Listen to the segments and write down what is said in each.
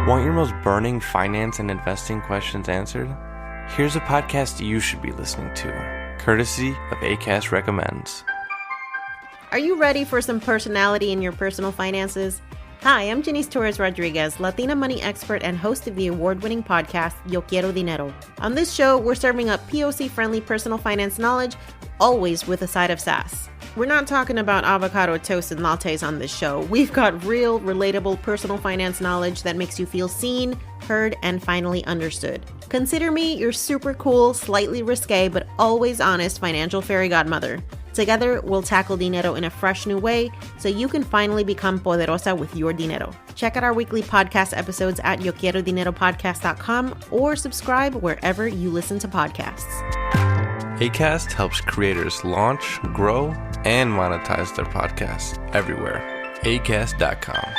Want your most burning finance and investing questions answered? Here's a podcast you should be listening to, courtesy of Acast Recommends. Are you ready for some personality in your personal finances? Hi, I'm Janice Torres Rodriguez, Latina money expert and host of the award-winning podcast, Yo Quiero Dinero. On this show, we're serving up POC-friendly personal finance knowledge, always with a side of sass. We're not talking about avocado toast and lattes on this show. We've got real, relatable personal finance knowledge that makes you feel seen, heard, and finally understood. Consider me your super cool, slightly risque, but always honest financial fairy godmother. Together, we'll tackle dinero in a fresh new way so you can finally become poderosa with your dinero. Check out our weekly podcast episodes at yoquierodineropodcast.com or subscribe wherever you listen to podcasts. Acast helps creators launch, grow, and monetize their podcasts everywhere. Acast.com.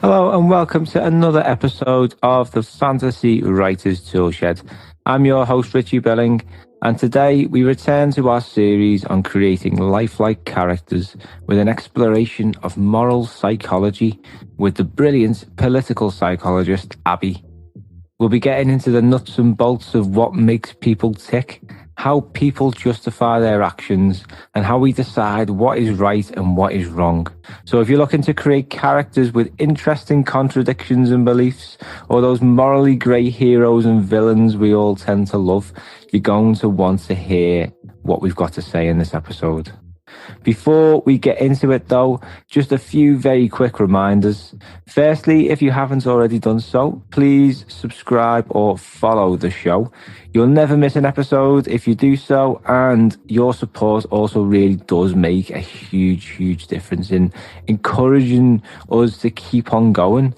Hello and welcome to another episode of the Fantasy Writers Toolshed. I'm your host Richie Belling, and today we return to our series on creating lifelike characters with an exploration of moral psychology with the brilliant political psychologist Abby. We'll be getting into the nuts and bolts of what makes people tick, how people justify their actions, and how we decide what is right and what is wrong. So if you're looking to create characters with interesting contradictions and beliefs, or those morally grey heroes and villains we all tend to love, you're going to want to hear what we've got to say in this episode. Before we get into it though, just a few very quick reminders. Firstly, if you haven't already done so, please subscribe or follow the show. You'll never miss an episode if you do so, and your support also really does make a huge difference in encouraging us to keep on going.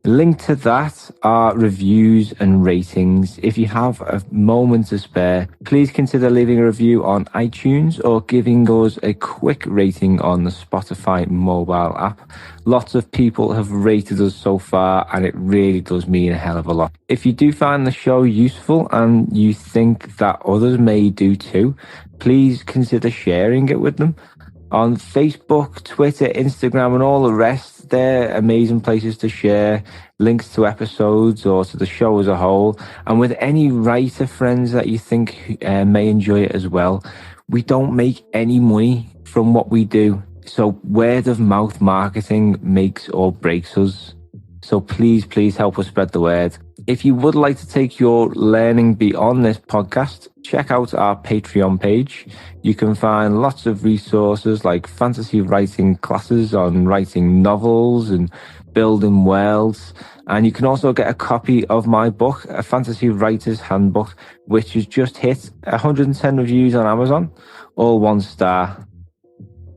Linked to that are reviews and ratings. If you have a moment to spare, please consider leaving a review on iTunes or giving us a quick rating on the Spotify mobile app. Lots of people have rated us so far, and it really does mean a hell of a lot. If you do find the show useful and you think that others may do too, please consider sharing it with them. On Facebook, Twitter, Instagram, and all the rest, they're amazing places to share links to episodes or to the show as a whole. And with any writer friends that you think may enjoy it as well. We don't make any money from what we do, so word of mouth marketing makes or breaks us. So please help us spread the word. If you would like to take your learning beyond this podcast, check out our Patreon page. You can find lots of resources like fantasy writing classes on writing novels and building worlds. And you can also get a copy of my book, A Fantasy Writer's Handbook, which has just hit 110 reviews on Amazon, all 1 star.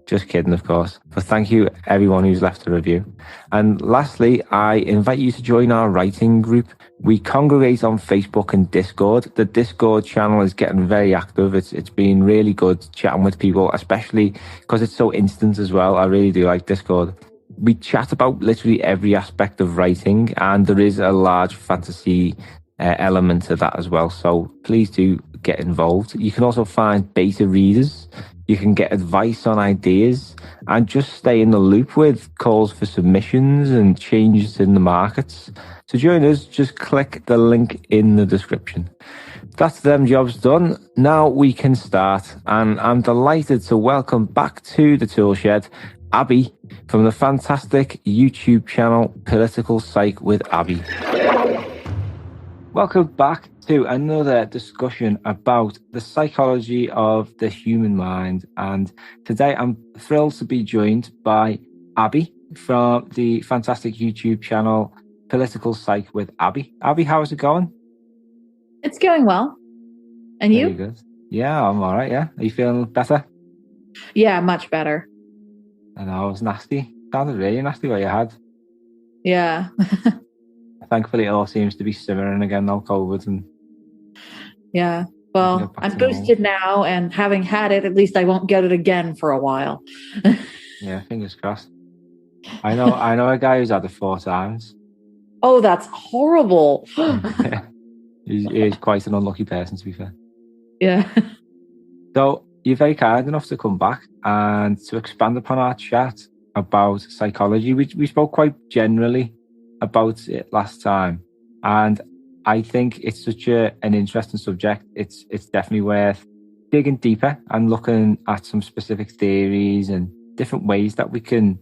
Just kidding, of course. But thank you, everyone who's left a review. And lastly, I invite you to join our writing group. We congregate on Facebook and Discord. The Discord channel is getting very active. It's been really good chatting with people, especially because it's so instant as well. I really do like Discord. We chat about literally every aspect of writing, and there is a large fantasy element to that as well. So please do get involved. You can also find beta readers. You can get advice on ideas and just stay in the loop with calls for submissions and changes in the markets. To join us, just click the link in the description. That's them jobs done. Now we can start, and I'm delighted to welcome back to the Toolshed Abby from the fantastic YouTube channel Political Psych with Abby. Welcome back to another discussion about the psychology of the human mind. And today I'm thrilled to be joined by Abby from the fantastic YouTube channel Political Psych with Abby. Abby, how's it going? It's going well. And you? Very good. Yeah, I'm all right, yeah. Are you feeling better? Yeah, much better. I know, it was nasty. Sounded really nasty what you had. Yeah. Thankfully, it all seems to be simmering again, no COVID. And yeah. Well, I'm boosted now, and having had it, at least I won't get it again for a while. Yeah, fingers crossed. I know a guy who's had it 4 times. Oh, that's horrible. He is quite an unlucky person, to be fair. Yeah. So you're very kind enough to come back and to expand upon our chat about psychology. We spoke quite generally about it last time, and I think it's such an interesting subject. It's definitely worth digging deeper and looking at some specific theories and different ways that we can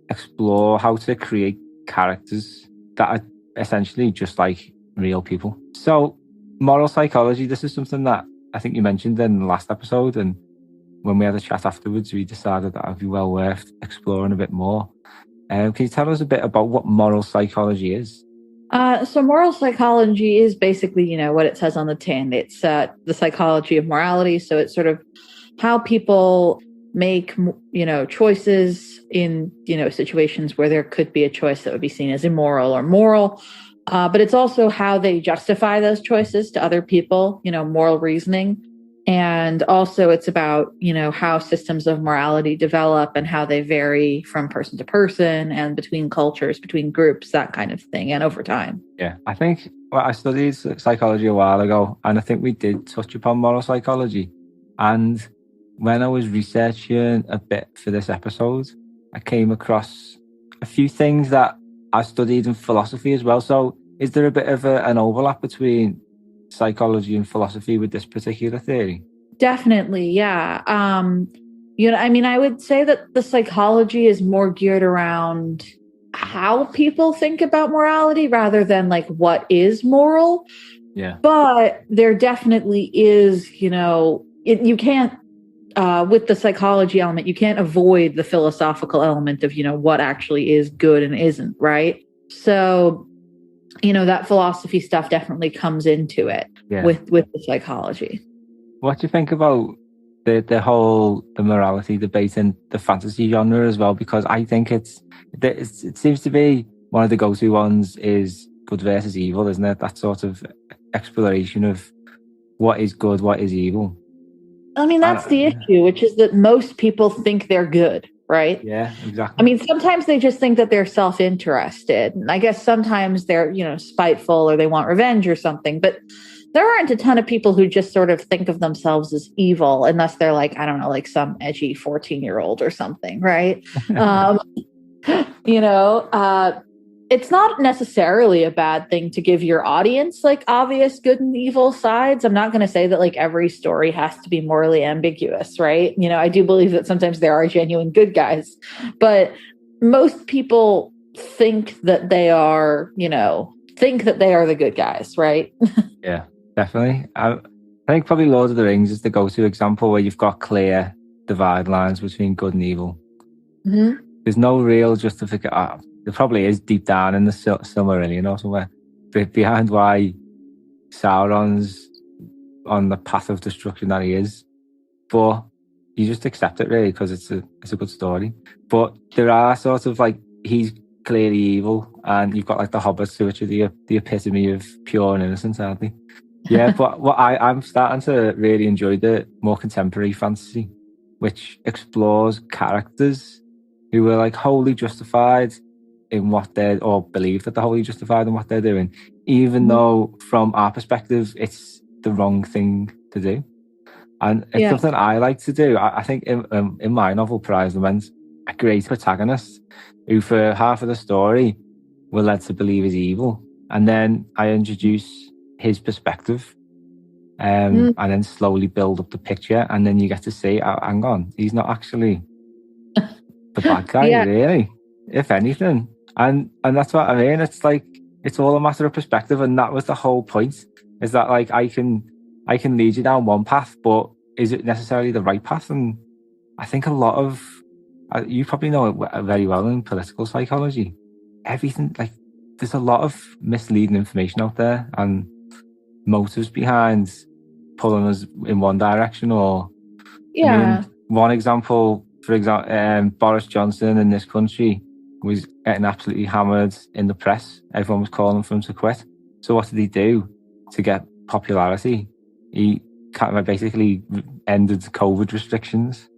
explore how to create characters that are essentially just like real people. So moral psychology, this is something that I think you mentioned in the last episode, and when we had a chat afterwards, we decided that it'd be well worth exploring a bit more. Can you tell us a bit about what moral psychology is? So moral psychology is basically, what it says on the tin. It's the psychology of morality. So it's sort of how people make, choices in, situations where there could be a choice that would be seen as immoral or moral. But it's also how they justify those choices to other people, moral reasoning. And also it's about, how systems of morality develop and how they vary from person to person and between cultures, between groups, that kind of thing, and over time. Yeah, I think I studied psychology a while ago, and I think we did touch upon moral psychology. And when I was researching a bit for this episode, I came across a few things that I studied in philosophy as well. So is there a bit of an overlap between psychology and philosophy with this particular theory? Definitely, yeah. I would say that the psychology is more geared around how people think about morality rather than like what is moral. Yeah. But there definitely is, you can't, with the psychology element, you can't avoid the philosophical element of, what actually is good and isn't, right? So that philosophy stuff definitely comes into it with the psychology. What do you think about the morality debate in the fantasy genre as well? Because I think it seems to be one of the go-to ones is good versus evil, isn't it? That sort of exploration of what is good, what is evil. I mean, that's the issue, which is that most people think they're good. Right? Yeah, exactly. I mean, sometimes they just think that they're self-interested. I guess sometimes they're, spiteful or they want revenge or something. But there aren't a ton of people who just sort of think of themselves as evil unless they're like, I don't know, like some edgy 14-year-old or something, right? It's not necessarily a bad thing to give your audience like obvious good and evil sides. I'm not going to say that like every story has to be morally ambiguous, right? I do believe that sometimes there are genuine good guys, but most people think that they are, the good guys, right? Yeah, definitely. I think probably Lord of the Rings is the go-to example where you've got clear divide lines between good and evil. Mm-hmm. There's no real justification. There probably is deep down in the Silmarillion or somewhere behind why Sauron's on the path of destruction that he is, but you just accept it really because it's a good story. But there are sort of like he's clearly evil, and you've got like the hobbits, which are the epitome of pure and innocence, aren't they? Yeah, but what I'm starting to really enjoy the more contemporary fantasy, which explores characters who are like wholly justified in what or believe that they're wholly justified in what they're doing, even though from our perspective it's the wrong thing to do. And it's something I like to do. I think in my novel Prize Lament, a great protagonist who for half of the story we're led to believe is evil, and then I introduce his perspective and then slowly build up the picture, and then you get to see, hang on, he's not actually the bad guy really, if anything. And that's what I mean. It's like it's all a matter of perspective, and that was the whole point. Is that like I can lead you down one path, but is it necessarily the right path? And I think a lot of you probably know it very well in political psychology. Everything like there's a lot of misleading information out there and motives behind pulling us in one direction. Or I mean, one example, for example, Boris Johnson in this country was getting absolutely hammered in the press. Everyone was calling for him to quit. So what did he do to get popularity? He kind of basically ended COVID restrictions.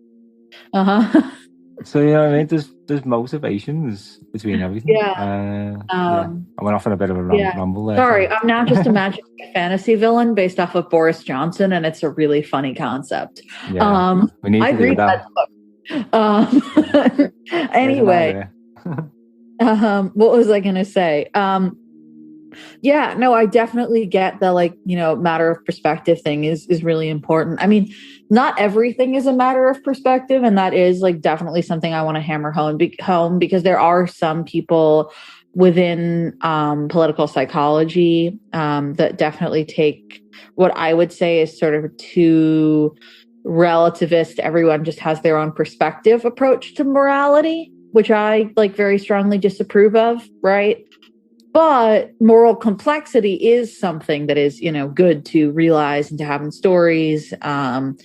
So you know what I mean? There's motivations between everything. Yeah. I went off on a bit of a rumble there. Sorry, I'm now just imagining a fantasy villain based off of Boris Johnson, and it's a really funny concept. Yeah, we need to do that. Anyway, what was I going to say? Yeah, no, I definitely get the matter of perspective thing is really important. I mean, not everything is a matter of perspective, and that is definitely something I want to hammer home because there are some people within political psychology that definitely take what I would say is sort of too relativist. Everyone just has their own perspective approach to morality, which I very strongly disapprove of, right? But moral complexity is something that is, good to realize and to have in stories. And,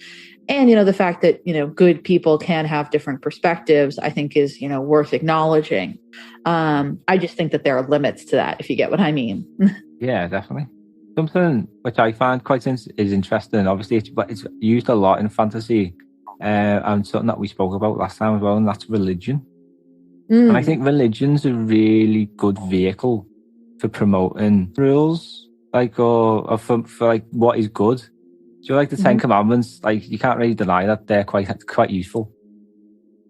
the fact that, good people can have different perspectives, I think is, worth acknowledging. I just think that there are limits to that, if you get what I mean. Yeah, definitely. Something which I find quite is interesting. Obviously, it's used a lot in fantasy, and something that we spoke about last time as well, and that's religion. And I think religion's a really good vehicle for promoting rules, or for what is good. So the Ten Commandments, you can't really deny that they're quite useful.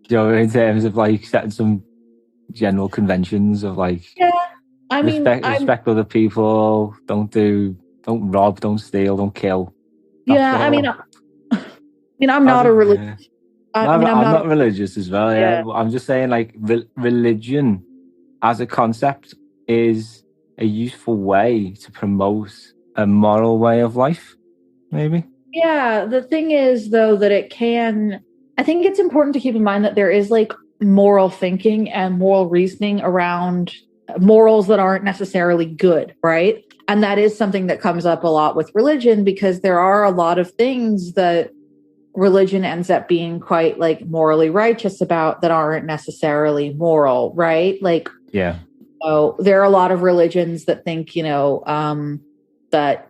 In terms of setting some general conventions of respect other people, don't rob, don't steal, don't kill. I'm not a religious. I'm not religious as well. Yeah. I'm just saying, religion as a concept is a useful way to promote a moral way of life, maybe. Yeah, the thing is, though, that I think it's important to keep in mind that there is moral thinking and moral reasoning around morals that aren't necessarily good, right? And that is something that comes up a lot with religion, because there are a lot of things that religion ends up being quite morally righteous about that aren't necessarily moral, right? So there are a lot of religions that think, that,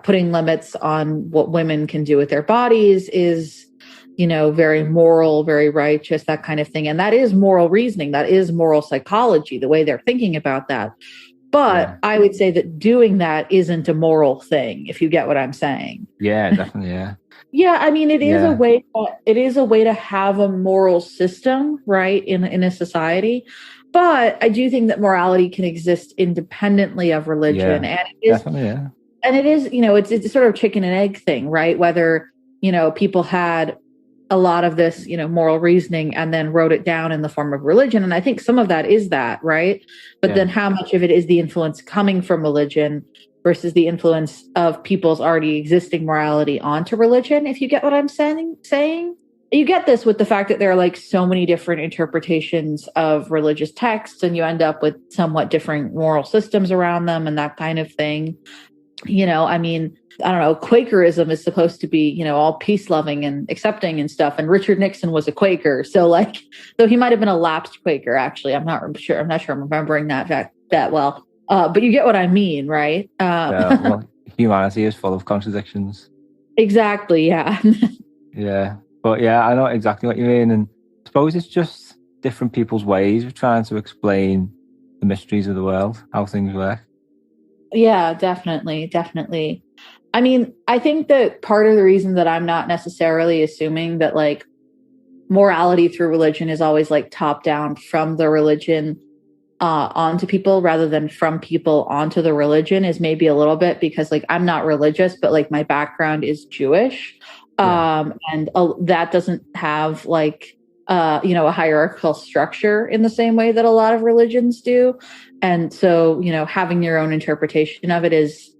putting limits on what women can do with their bodies is, very moral, very righteous, that kind of thing. And that is moral reasoning. That is moral psychology, the way they're thinking about that. But I would say that doing that isn't a moral thing, if you get what I'm saying. Yeah, definitely. Yeah. Yeah, I mean, it is a way. It is a way to have a moral system, right, in a society. But I do think that morality can exist independently of religion, and it is definitely, yeah. And it is, it's sort of a chicken and egg thing, right? Whether people had a lot of this, moral reasoning and then wrote it down in the form of religion, and I think some of that is that, right? But then how much of it is the influence coming from religion versus the influence of people's already existing morality onto religion, if you get what I'm saying? You get this with the fact that there are so many different interpretations of religious texts, and you end up with somewhat different moral systems around them and that kind of thing. I mean, I don't know, Quakerism is supposed to be, all peace loving and accepting and stuff. And Richard Nixon was a Quaker. So though he might have been a lapsed Quaker, actually, I'm not sure I'm remembering that well. But you get what I mean, right? Humanity is full of contradictions. Exactly. Yeah. Yeah. But I know exactly what you mean. And I suppose it's just different people's ways of trying to explain the mysteries of the world, how things work. Yeah, definitely. I mean, I think that part of the reason that I'm not necessarily assuming that morality through religion is always top down from the religion onto people rather than from people onto the religion is maybe a little bit because I'm not religious, but my background is Jewish. And that doesn't have a hierarchical structure in the same way that a lot of religions do. And so, having your own interpretation of it is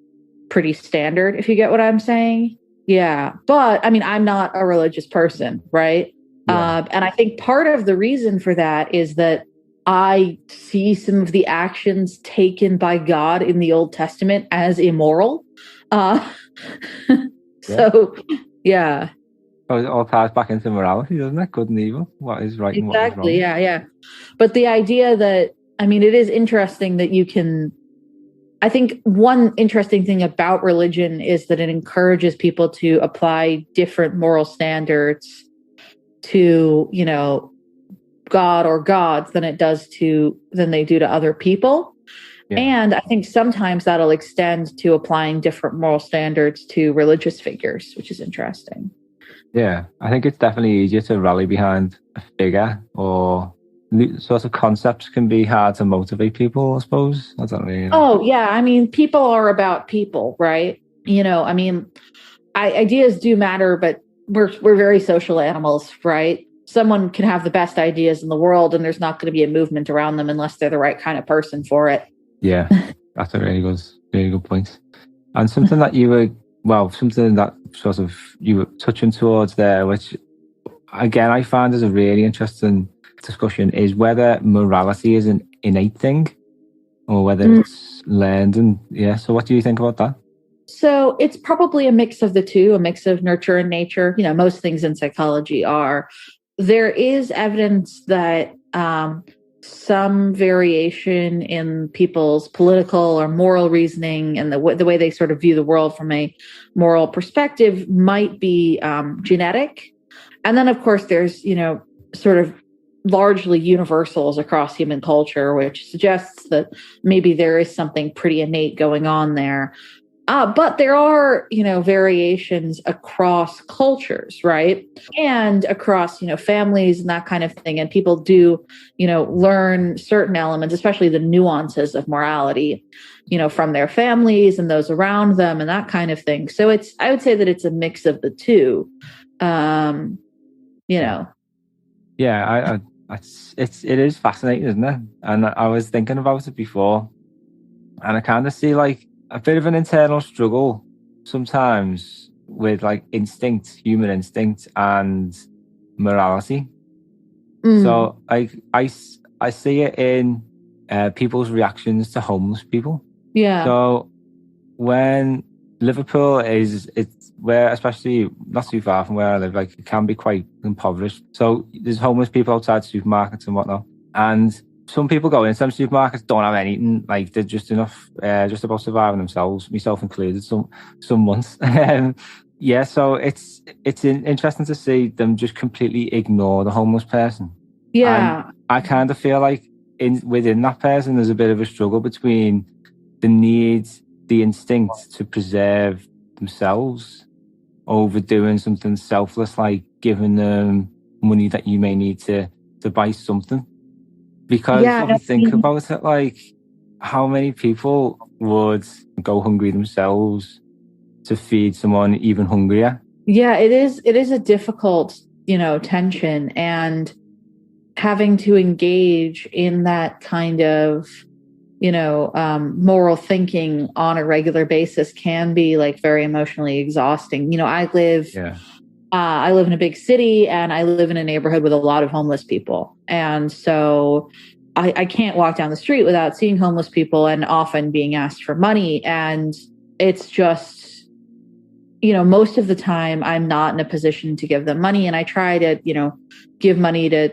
pretty standard, if you get what I'm saying. Yeah. But I mean, I'm not a religious person, right? And I think part of the reason for that is that I see some of the actions taken by God in the Old Testament as immoral. So, yeah. So it all ties back into morality, doesn't it? Good and evil. What is right and what is wrong. Exactly, yeah. But the idea that, I mean, it is interesting that you can, I think one interesting thing about religion is that it encourages people to apply different moral standards to, God or gods than they do to other people. Yeah. And I think sometimes that'll extend to applying different moral standards to religious figures, which is interesting. Yeah, I think it's definitely easier to rally behind a figure, or sorts of concepts can be hard to motivate people, I suppose. I don't really know. Oh, yeah. I mean, people are about people, right? I mean, ideas do matter, but we're very social animals, right? Someone can have the best ideas in the world and there's not going to be a movement around them unless they're the right kind of person for it. Yeah, that's a really good point. And something that something that sort of you were touching towards there, which again I find is a really interesting discussion, is whether morality is an innate thing or whether it's learned. And so what do you think about that? So it's probably a mix of the two, a mix of nurture and nature. Most things in psychology are. There is evidence that some variation in people's political or moral reasoning and the way they sort of view the world from a moral perspective might be genetic. And then, of course, there's, sort of largely universals across human culture, which suggests that maybe there is something pretty innate going on there. But there are, variations across cultures, right? And across, families and that kind of thing. And people do, learn certain elements, especially the nuances of morality, from their families and those around them and that kind of thing. So I would say that it's a mix of the two, Yeah, it is fascinating, isn't it? And I was thinking about it before, and I kind of see like a bit of an internal struggle sometimes with like human instinct and morality. So I see it in people's reactions to homeless people. Yeah. So when Liverpool it's where, especially not too far from where I live, like it can be quite impoverished. So there's homeless people outside supermarkets and whatnot. And some people go in, some supermarkets don't have anything, like they're just about surviving themselves, myself included, some months. So it's interesting to see them just completely ignore the homeless person. Yeah. And I kind of feel like within that person, there's a bit of a struggle between the need, the instinct to preserve themselves over doing something selfless, like giving them money that you may need to buy something. Because if you think about it, like how many people would go hungry themselves to feed someone even hungrier? Yeah, it is a difficult, tension, and having to engage in that kind of, moral thinking on a regular basis can be like very emotionally exhausting. I live in a big city and I live in a neighborhood with a lot of homeless people. And so I can't walk down the street without seeing homeless people and often being asked for money. And it's just, most of the time I'm not in a position to give them money. And I try to, give money to,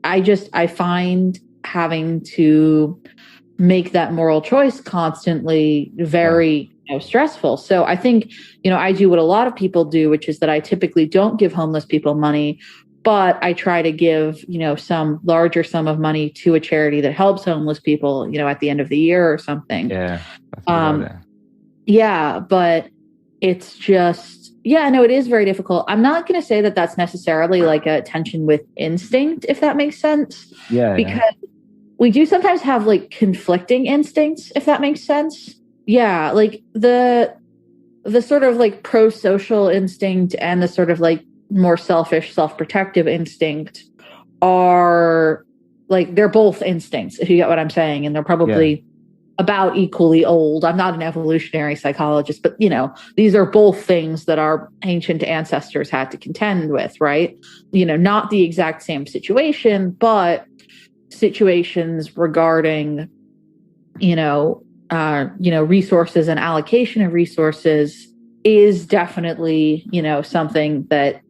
I find having to make that moral choice constantly very stressful. So I think, I do what a lot of people do, which is that I typically don't give homeless people money, but I try to give, some larger sum of money to a charity that helps homeless people, at the end of the year or something. Yeah. Yeah, but it's just, it is very difficult. I'm not going to say that that's necessarily like a tension with instinct, if that makes sense. Yeah. Because we do sometimes have like conflicting instincts, if that makes sense. Yeah, like the sort of like pro-social instinct and the sort of like more selfish, self-protective instinct are like, they're both instincts, if you get what I'm saying. And they're probably about equally old. I'm not an evolutionary psychologist, but these are both things that our ancient ancestors had to contend with, right? Not the exact same situation, but situations regarding, resources and allocation of resources is definitely, something that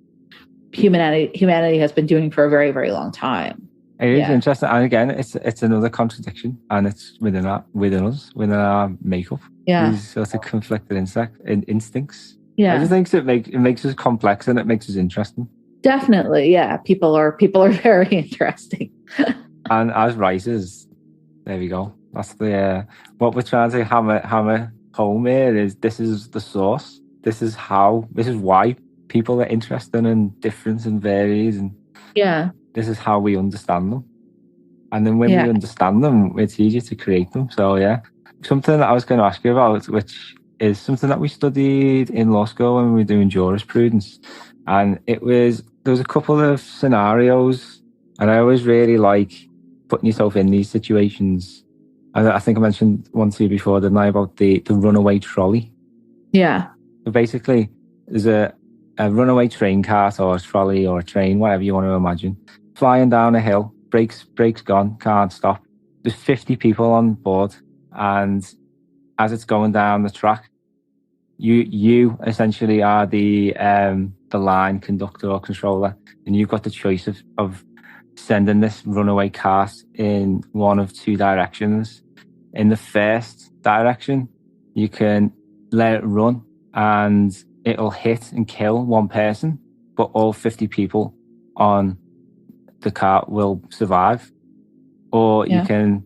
humanity has been doing for a very, very long time. It is interesting. And again, it's another contradiction, and it's within us, within our makeup. Yeah. These sort of conflicted instincts. Yeah. I just think it makes us complex and it makes us interesting. Definitely, yeah. People are very interesting. And as writers, there we go. That's the what we're trying to hammer home here is this is the source. This is why people are interested in difference and varies, and Yeah. this is how we understand them. And then when Yeah. we understand them, it's easier to create them. So yeah, something that I was going to ask you about, which is something that we studied in law school when we were doing jurisprudence, and there was a couple of scenarios, and I always really like putting yourself in these situations. I think I mentioned one to you before, didn't I, about the runaway trolley? Yeah. So basically, there's a runaway train cart or a trolley or a train, whatever you want to imagine, flying down a hill, brakes gone, can't stop. There's 50 people on board, and as it's going down the track, you essentially are the line conductor or controller, and you've got the choice of sending this runaway cart in one of two directions. In the first direction, you can let it run and it'll hit and kill one person, but all 50 people on the cart will survive. Or you can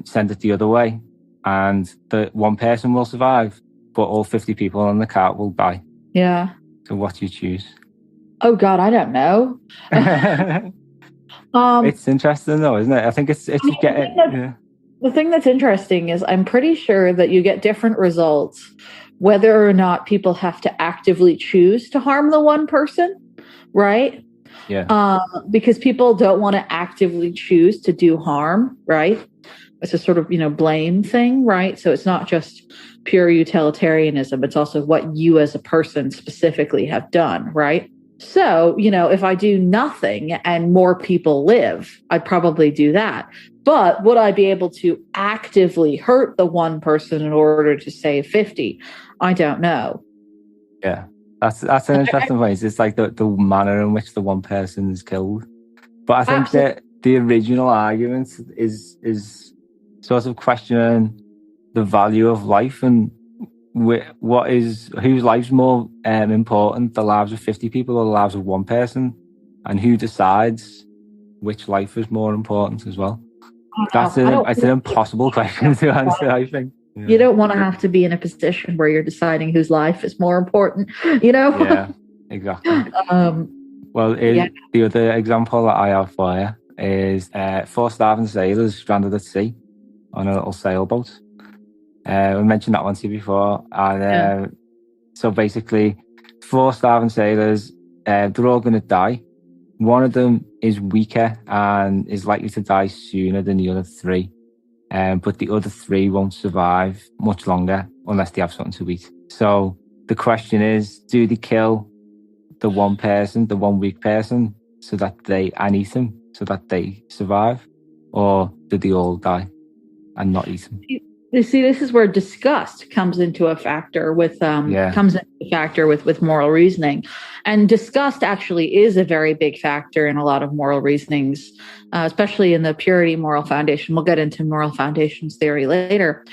send it the other way and the one person will survive, but all 50 people on the cart will die. Yeah. So what do you choose? Oh God, I don't know. It's interesting though, isn't it? I think it's you get it. Yeah. The thing that's interesting is I'm pretty sure that you get different results whether or not people have to actively choose to harm the one person, right? Yeah. Because people don't want to actively choose to do harm, right? It's a sort of, blame thing, right? So it's not just pure utilitarianism. It's also what you as a person specifically have done, right? So, if I do nothing and more people live, I'd probably do that. But would I be able to actively hurt the one person in order to save 50? I don't know. Yeah, that's an interesting point. It's like the manner in which the one person is killed. But I think that the original argument is sort of questioning the value of life and whose life's more important, the lives of 50 people or the lives of one person, and who decides which life is more important as well. It's an impossible question to answer, I think. Yeah. You don't want to have to be in a position where you're deciding whose life is more important, Yeah, exactly. The other example that I have for you is 4 starving sailors stranded at sea on a little sailboat. We mentioned that one to you before. And so basically, 4 starving sailors, they're all going to die. One of them is weaker and is likely to die sooner than the other 3. But the other 3 won't survive much longer unless they have something to eat. So the question is, do they kill the one person, the one weak person, and eat him so that they survive? Or do they all die and not eat him? You see, this is where disgust comes into a factor with with moral reasoning, and disgust actually is a very big factor in a lot of moral reasonings, especially in the purity moral foundation. We'll get into moral foundations theory later,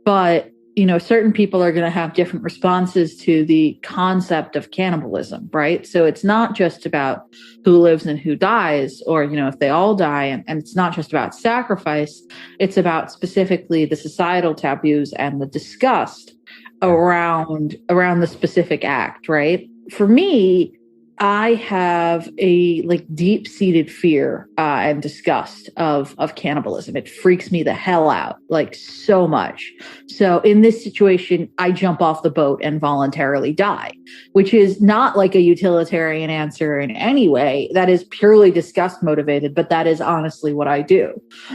but certain people are going to have different responses to the concept of cannibalism, right? So it's not just about who lives and who dies, or, if they all die, and it's not just about sacrifice. It's about specifically the societal taboos and the disgust around the specific act, right? For me, I have a deep-seated fear and disgust of cannibalism. It freaks me the hell out, so much. So in this situation, I jump off the boat and voluntarily die, which is not like a utilitarian answer in any way. That is purely disgust motivated, but that is honestly what I do.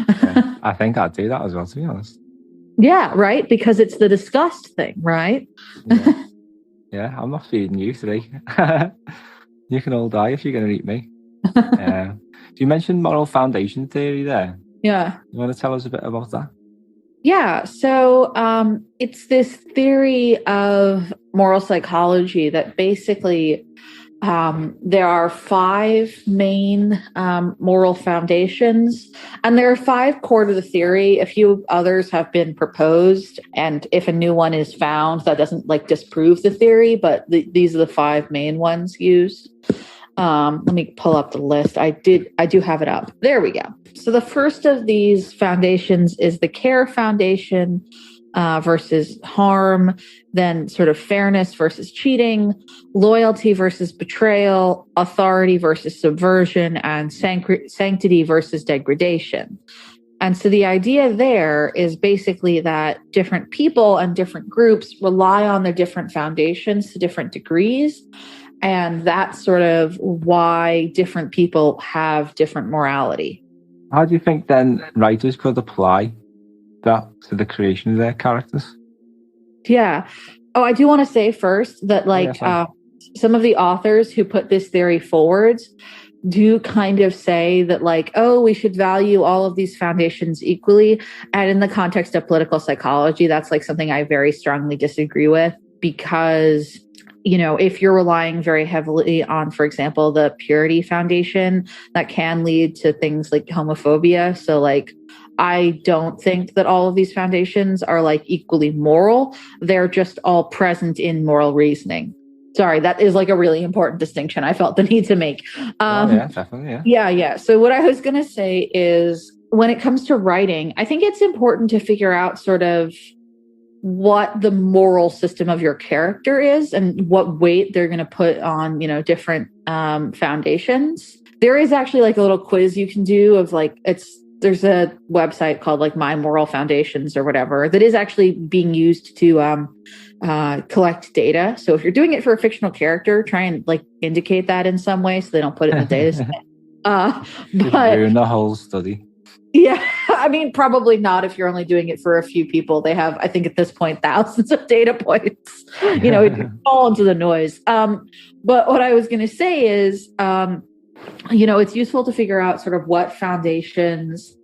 Yeah, I think I'd do that as well, to be honest. Yeah, right? Because it's the disgust thing, right? Yeah, I'm not feeding you 3. You can all die if you're going to eat me. You mentioned moral foundation theory there. Yeah. You want to tell us a bit about that? Yeah. So it's this theory of moral psychology that basically there are 5 main moral foundations, and there are 5 core to the theory. A few others have been proposed, and if a new one is found, that doesn't disprove the theory, but these are the 5 main ones used. Let me pull up the list. I do have it up. There we go. So the first of these foundations is the care foundation versus harm, then sort of fairness versus cheating, loyalty versus betrayal, authority versus subversion, and sanctity versus degradation. And so the idea there is basically that different people and different groups rely on their different foundations to different degrees. And that's sort of why different people have different morality. How do you think then writers could apply that to the creation of their characters? Yeah. Oh, I do want to say first that some of the authors who put this theory forward do kind of say that we should value all of these foundations equally. And in the context of political psychology, that's something I very strongly disagree with, because if you're relying very heavily on, for example, the purity foundation, that can lead to things like homophobia. So I don't think that all of these foundations are equally moral. They're just all present in moral reasoning. Sorry, that is a really important distinction I felt the need to make. Yeah, definitely. Yeah. So what I was going to say is, when it comes to writing, I think it's important to figure out sort of what the moral system of your character is and what weight they're going to put on, different foundations. There is actually a little quiz you can do of there's a website called My Moral Foundations or whatever that is actually being used to collect data. So if you're doing it for a fictional character, try and indicate that in some way so they don't put it in the data set. But ruin the whole study. Yeah, I mean, probably not if you're only doing it for a few people. They have, I think at this point, thousands of data points. It fall into the noise. But what I was going to say is, it's useful to figure out sort of what foundations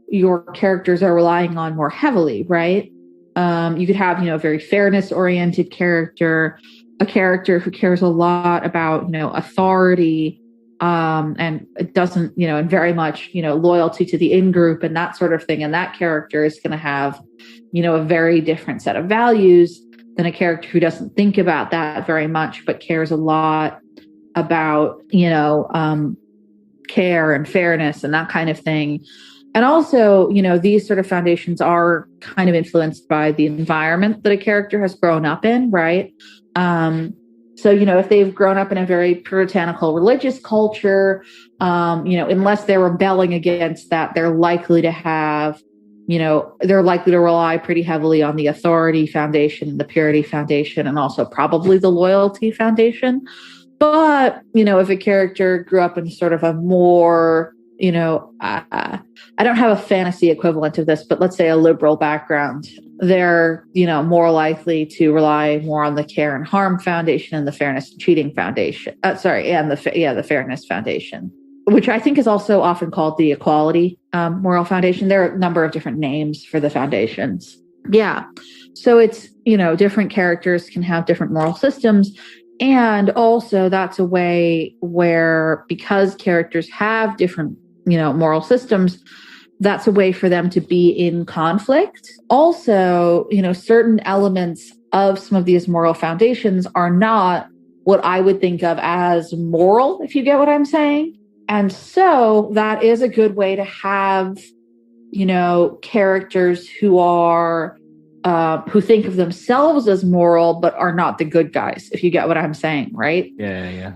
your characters are relying on more heavily, right? You could have, a very fairness-oriented character, a character who cares a lot about, authority, and it doesn't, and very much, loyalty to the in-group and that sort of thing. And that character is going to have, a very different set of values than a character who doesn't think about that very much, but cares a lot about, care and fairness and that kind of thing. And also, these sort of foundations are kind of influenced by the environment that a character has grown up in, right? So, if they've grown up in a very puritanical religious culture, unless they're rebelling against that, they're likely to have, they're likely to rely pretty heavily on the authority foundation, the purity foundation, and also probably the loyalty foundation. But, if a character grew up in sort of a more, I don't have a fantasy equivalent of this, but let's say a liberal background, they're, more likely to rely more on the care and harm foundation and the fairness and cheating foundation. And the fairness foundation, which I think is also often called the equality moral foundation. There are a number of different names for the foundations. Yeah. So it's, different characters can have different moral systems. And also that's a way where, because characters have different, moral systems, that's a way for them to be in conflict. Also, certain elements of some of these moral foundations are not what I would think of as moral, if you get what I'm saying. And so that is a good way to have, characters who are, who think of themselves as moral, but are not the good guys, if you get what I'm saying, right? Yeah.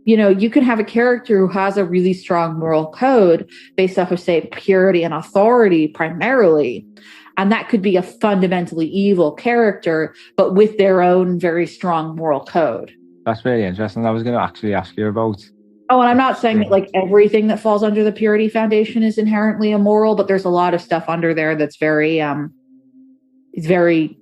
You can have a character who has a really strong moral code based off of, say, purity and authority primarily. And that could be a fundamentally evil character, but with their own very strong moral code. That's really interesting. I was going to actually ask you about. Oh, and I'm not saying that everything that falls under the purity foundation is inherently immoral, but there's a lot of stuff under there that's very,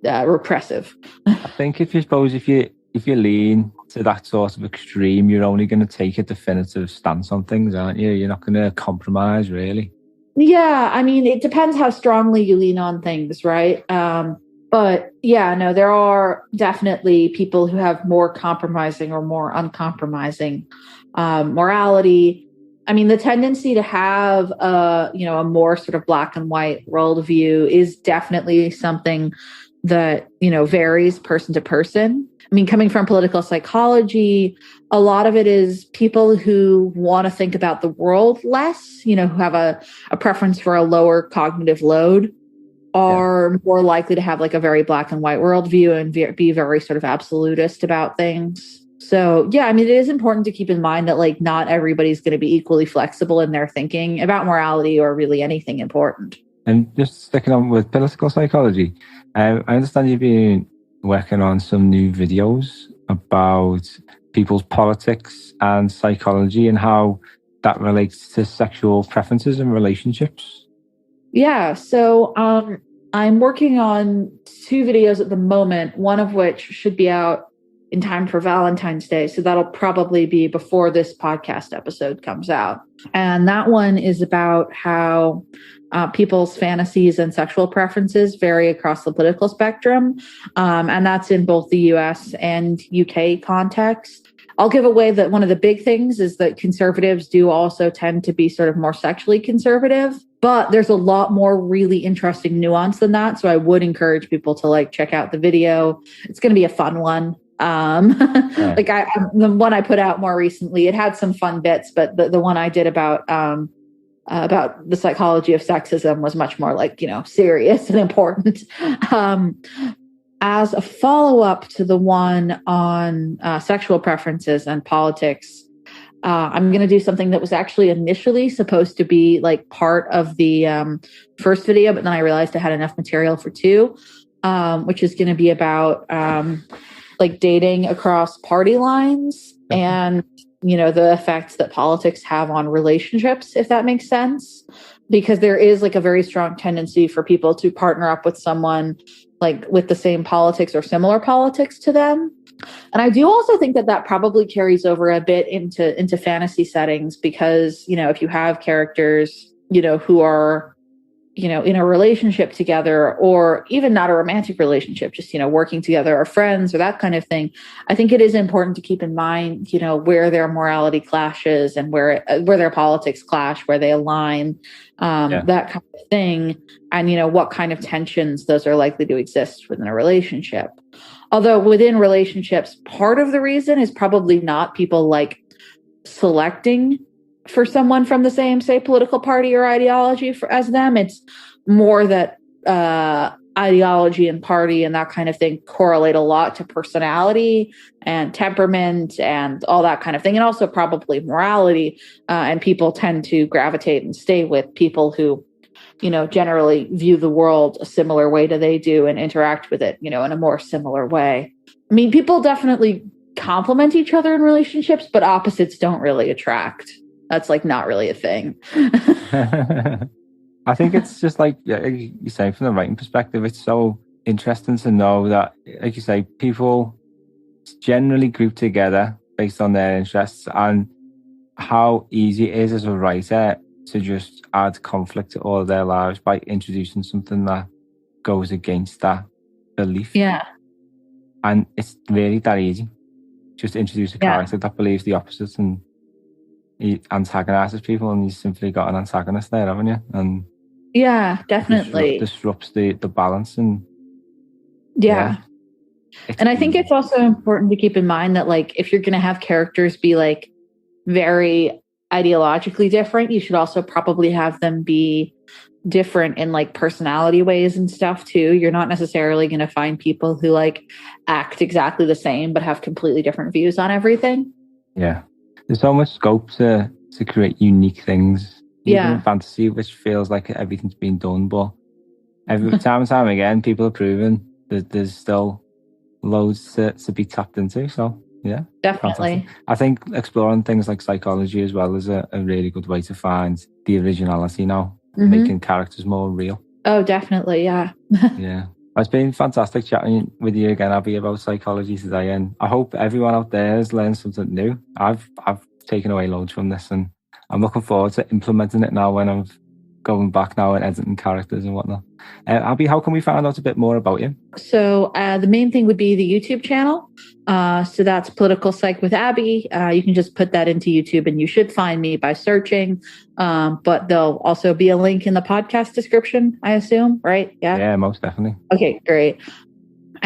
repressive. I think if you lean to that sort of extreme, you're only going to take a definitive stance on things, aren't you? You're not going to compromise, really. Yeah, I mean, it depends how strongly you lean on things, right? But yeah, no, there are definitely people who have more compromising or more uncompromising morality. I mean, the tendency to have a more sort of black and white worldview is definitely something that, varies person to person. I mean, coming from political psychology, a lot of it is people who want to think about the world less, who have a preference for a lower cognitive load are more likely to have like a very black and white worldview and be very sort of absolutist about things. So, yeah, I mean, it is important to keep in mind that like not everybody's going to be equally flexible in their thinking about morality or really anything important. And just sticking on with political psychology, I understand you've been working on some new videos about people's politics and psychology and how that relates to sexual preferences and relationships. Yeah, so I'm working on 2 videos at the moment, one of which should be out in time for Valentine's Day. So that'll probably be before this podcast episode comes out. And that one is about how people's fantasies and sexual preferences vary across the political spectrum. And that's in both the US and UK context. I'll give away that one of the big things is that conservatives do also tend to be sort of more sexually conservative, but there's a lot more really interesting nuance than that. So I would encourage people to like check out the video. It's going to be a fun one. Like the one I put out more recently, it had some fun bits, but the one I did about the psychology of sexism was much more like, serious and important. As a follow-up to the one on sexual preferences and politics, I'm going to do something that was actually initially supposed to be like part of the first video, but then I realized I had enough material for 2, which is going to be about like dating across party lines and, the effects that politics have on relationships, if that makes sense. Because there is like a very strong tendency for people to partner up with someone like with the same politics or similar politics to them. And I do also think that probably carries over a bit into fantasy settings because, if you have characters, who are, in a relationship together or even not a romantic relationship, just, working together or friends or that kind of thing. I think it is important to keep in mind, where their morality clashes and where their politics clash, where they align, that kind of thing. And, what kind of tensions those are likely to exist within a relationship. Although within relationships, part of the reason is probably not people like selecting for someone from the same, say, political party or ideology as them. It's more that ideology and party and that kind of thing correlate a lot to personality and temperament and all that kind of thing. And also probably morality. And people tend to gravitate and stay with people who, generally view the world a similar way to they do and interact with it, in a more similar way. I mean, people definitely complement each other in relationships, but opposites don't really attract. That's like not really a thing. I think it's just like you say, from the writing perspective, it's so interesting to know that, like you say, people generally group together based on their interests and how easy it is as a writer to just add conflict to all of their lives by introducing something that goes against that belief. Yeah. And it's really that easy. Just introduce a character that believes the opposite and he antagonizes people, and you've simply got an antagonist there, haven't you? And yeah, definitely disrupts the balance. And and I think it's also important to keep in mind that like if you're going to have characters be like very ideologically different, you should also probably have them be different in like personality ways and stuff too. You're not necessarily going to find people who like act exactly the same but have completely different views on everything. Yeah. There's so much scope to create unique things, even in fantasy, which feels like everything's been done. But every time and time again, people are proving that there's still loads to be tapped into. So, yeah. Definitely. Fantastic. I think exploring things like psychology as well is a really good way to find the originality now, making characters more real. Oh, definitely. Yeah. Yeah. It's been fantastic chatting with you again, Abby, about psychology today, and I hope everyone out there has learned something new. I've taken away loads from this, and I'm looking forward to implementing it now when I'm going back now and editing characters and whatnot. Abby, how can we find out a bit more about you? So the main thing would be the YouTube channel. So that's Political Psych with Abby. You can just put that into YouTube and you should find me by searching. But there'll also be a link in the podcast description, I assume, right? Yeah, most definitely. Okay, great.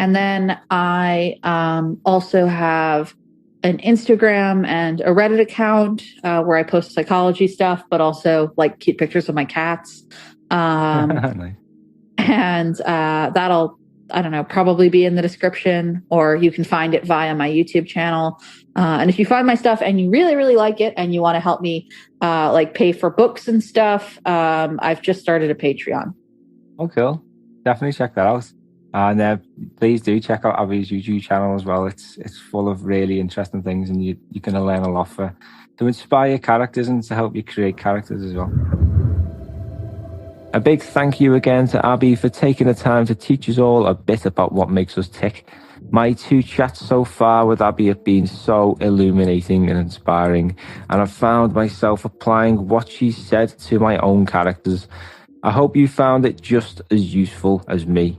And then I also have an Instagram and a Reddit account where I post psychology stuff, but also like cute pictures of my cats. Nice. And that'll, I don't know, probably be in the description, or you can find it via my YouTube channel. And if you find my stuff and you really, really like it and you want to help me like pay for books and stuff, I've just started a Patreon. Oh, cool. Definitely check that out. And please do check out Abby's YouTube channel as well. It's full of really interesting things, and you're going to learn a lot to inspire characters and to help you create characters as well. A big thank you again to Abby for taking the time to teach us all a bit about what makes us tick. My 2 chats so far with Abby have been so illuminating and inspiring, and I've found myself applying what she said to my own characters. I hope you found it just as useful as me.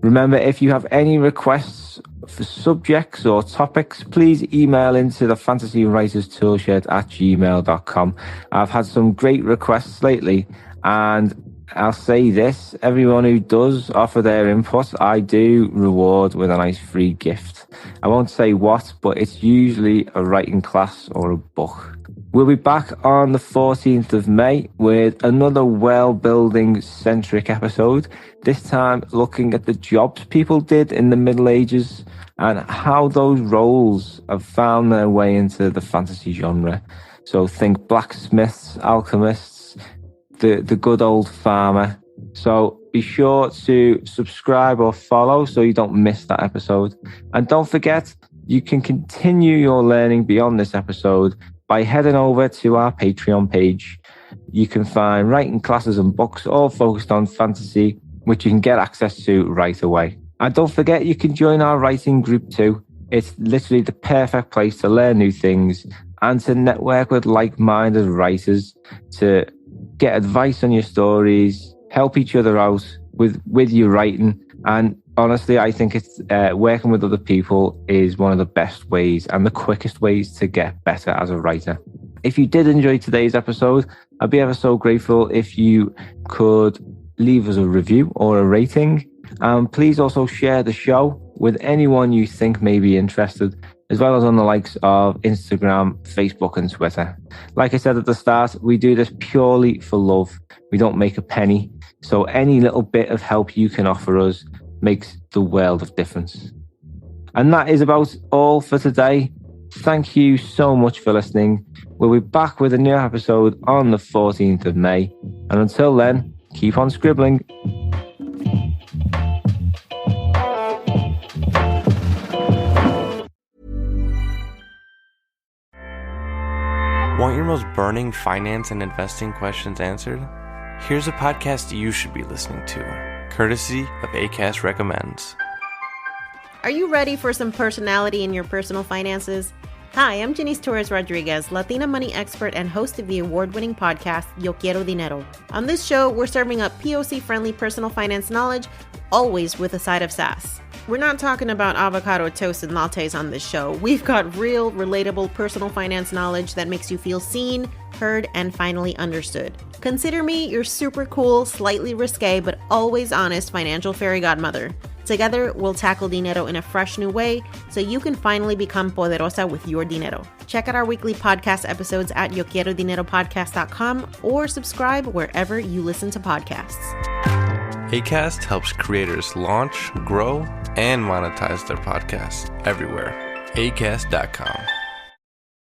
Remember, if you have any requests for subjects or topics, please email into the fantasywriterstoolshed@gmail.com. I've had some great requests lately, and I'll say this, everyone who does offer their input, I do reward with a nice free gift. I won't say what, but it's usually a writing class or a book. We'll be back on the 14th of May with another world-building centric episode, this time looking at the jobs people did in the Middle Ages and how those roles have found their way into the fantasy genre. So think blacksmiths, alchemists, the good old farmer. So be sure to subscribe or follow so you don't miss that episode. And don't forget, you can continue your learning beyond this episode by heading over to our Patreon page. You can find writing classes and books all focused on fantasy, which you can get access to right away. And don't forget, you can join our writing group too. It's literally the perfect place to learn new things and to network with like-minded writers, to get advice on your stories, help each other out with your writing. And honestly, I think it's working with other people is one of the best ways and the quickest ways to get better as a writer. If you did enjoy today's episode, I'd be ever so grateful if you could leave us a review or a rating. Please also share the show with anyone you think may be interested, as well as on the likes of Instagram, Facebook, and Twitter. Like I said at the start, we do this purely for love. We don't make a penny. So any little bit of help you can offer us makes the world of difference. And that is about all for today. Thank you so much for listening. We'll be back with a new episode on the 14th of May. And until then, keep on scribbling. Want your most burning finance and investing questions answered? Here's a podcast you should be listening to, courtesy of Acast Recommends. Are you ready for some personality in your personal finances? Hi, I'm Janice Torres Rodriguez, Latina money expert and host of the award-winning podcast, Yo Quiero Dinero. On this show, we're serving up POC-friendly personal finance knowledge, always with a side of sass. We're not talking about avocado toast and lattes on this show. We've got real, relatable personal finance knowledge that makes you feel seen, heard, and finally understood. Consider me your super cool, slightly risque, but always honest financial fairy godmother. Together, we'll tackle dinero in a fresh new way so you can finally become poderosa with your dinero. Check out our weekly podcast episodes at yoquierodineropodcast.com or subscribe wherever you listen to podcasts. Acast helps creators launch, grow, and monetize their podcasts everywhere. Acast.com.